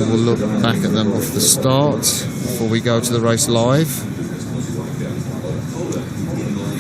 We'll look back at them off the start before we go to the race live.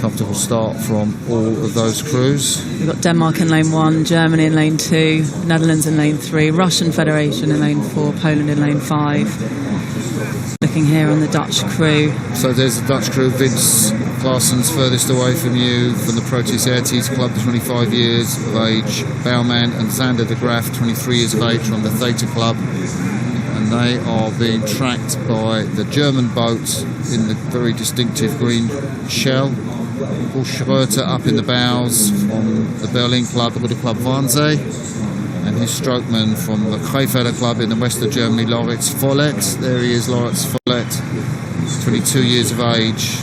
Comfortable start from all of those crews. We've got Denmark in lane 1, Germany in lane 2, Netherlands in lane 3, Russian Federation in lane 4, Poland in lane 5. Looking here on the Dutch crew. So there's the Dutch crew. Vince Claessen's furthest away from you, from the Repechage Club, 25 years of age. Bouwman and Xander de Graaf, 23 years of age, from the Theta Club. And they are being tracked by the German boat in the very distinctive green shell. Paul Schroeter up in the bows from the Berlin Club, the Buddha Club Wannsee, and his strokeman from the Krefeld Club in the west of Germany, Loritz Follet. There he is, Loritz Follet, 22 years of age,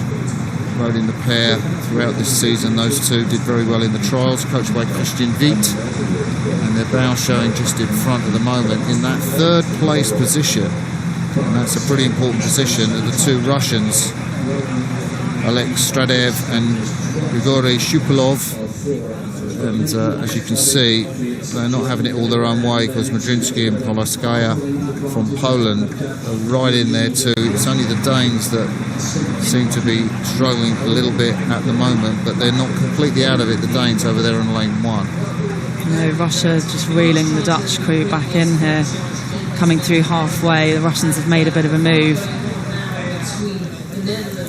rode in the pair throughout this season. Those two did very well in the trials, coached by Christian Wiet, and their bow showing just in front at the moment in that third place position, and that's a pretty important position. Are the two Russians, Alex Stradev and Grigory Shupalov, and as you can see, they're not having it all their own way, because Madrinsky and Polaskaya from Poland are right in there too. It's only the Danes that seem to be struggling a little bit at the moment, but they're not completely out of it, the Danes over there in lane 1. No, Russia just reeling the Dutch crew back in here, coming through halfway. The Russians have made a bit of a move,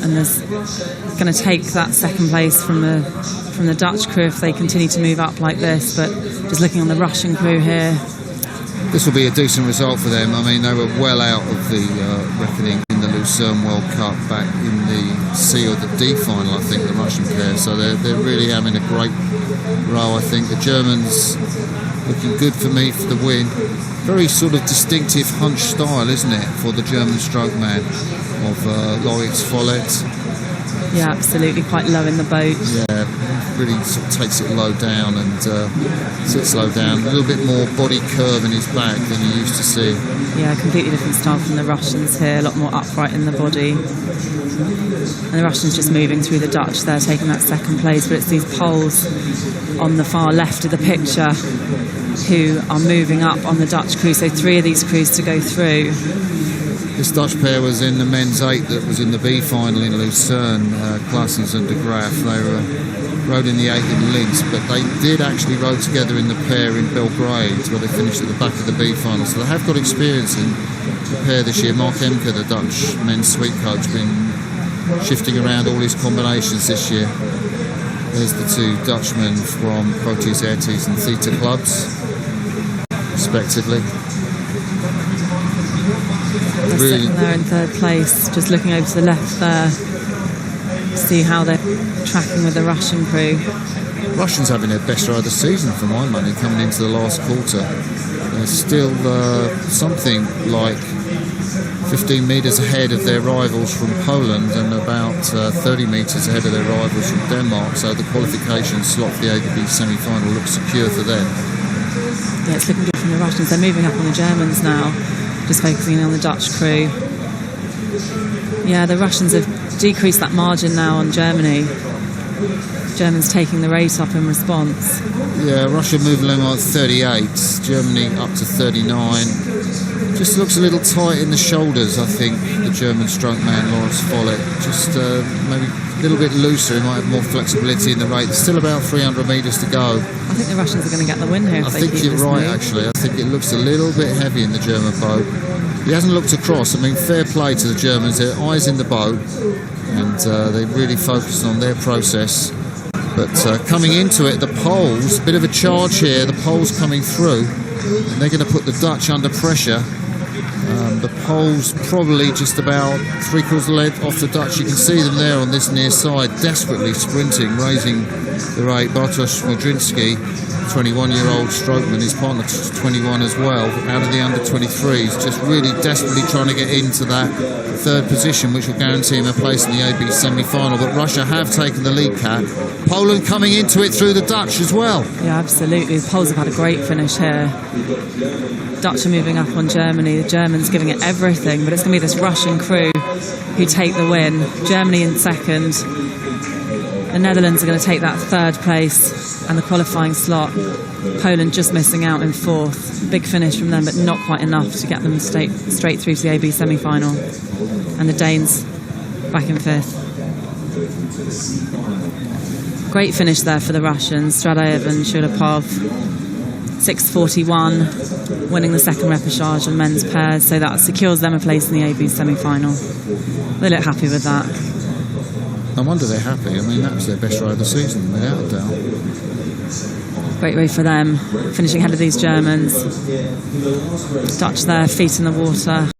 and there's going to take that second place from the Dutch crew if they continue to move up like this. But just looking on the Russian crew here, this will be a decent result for them. I mean, they were well out of the reckoning in the Lucerne World Cup back in the C or the D final, I think, the Russian pair. So they're really having a great row, I think. The Germans looking good for me for the win. Very sort of distinctive hunch style, isn't it, for the German stroke man of Loritz Follet. Yeah, absolutely, quite low in the boat. Yeah, really sort of takes it low down and sits low down. A little bit more body curve in his back than you used to see. Yeah, completely different style from the Russians here, a lot more upright in the body. And the Russians just moving through the Dutch there, taking that second place. But it's these Poles on the far left of the picture who are moving up on the Dutch crew. So 3 of these crews to go through. This Dutch pair was in the men's 8 that was in the B final in Lucerne, Claessens and de Graaf. They rode in the 8 in Linz, but they did actually row together in the pair in Belgrade, where they finished at the back of the B final. So they have got experience in the pair this year. Mark Emke, the Dutch men's sweep coach, been shifting around all his combinations this year. There's the 2 Dutchmen from Proteus Airties and Theta clubs, respectively. Really second there in third place, just looking over to the left there to see how they're tracking with the Russian crew. Russians having their best ride of the season for my money, coming into the last quarter. They're still something like 15 metres ahead of their rivals from Poland and about 30 metres ahead of their rivals from Denmark, so the qualification slot for the ADB semi-final looks secure for them. Yeah, it's looking good from the Russians. They're moving up on the Germans now, just focusing on the Dutch crew. Yeah, the Russians have decreased that margin now on Germany. Germans taking the rate up in response. Yeah, Russia moving along at 38, Germany up to 39. Just looks a little tight in the shoulders, I think, the German stroke man, Loritz Follet. Just maybe a little bit looser, he might have more flexibility in the rate. There's still about 300 metres to go. I think the Russians are going to get the win here. I think you're right, actually. I think it looks a little bit heavy in the German boat. He hasn't looked across. I mean, fair play to the Germans. Their eyes in the boat, and they really focused on their process. But coming into it, the Poles, a bit of a charge here. The Poles coming through, and they're going to put the Dutch under pressure. The Poles probably just about 3/4 of the length off the Dutch. You can see them there on this near side, desperately sprinting, raising the rate. Bartosz Madrinsky, 21-year-old strokeman, his partner 21 as well, out of the under-23s, just really desperately trying to get into that third position, which will guarantee him a place in the AB semi-final. But Russia have taken the lead, Kat. Poland coming into it through the Dutch as well. Yeah, absolutely. The Poles have had a great finish here. Dutch are moving up on Germany. The Germans giving it everything, but it's going to be this Russian crew who take the win. Germany in second. The Netherlands are going to take that third place and the qualifying slot. Poland just missing out in fourth. Big finish from them, but not quite enough to get them straight through to the AB semi-final. And the Danes back in fifth. Great finish there for the Russians. Stradaev and Shulapov. 6:41, winning the second repechage on men's pairs, so that secures them a place in the AB semi-final. They look happy with that. No wonder they're happy. I mean, that was their best ride of the season, without a doubt. Great way for them, finishing ahead of these Germans. Dutch there, feet in the water.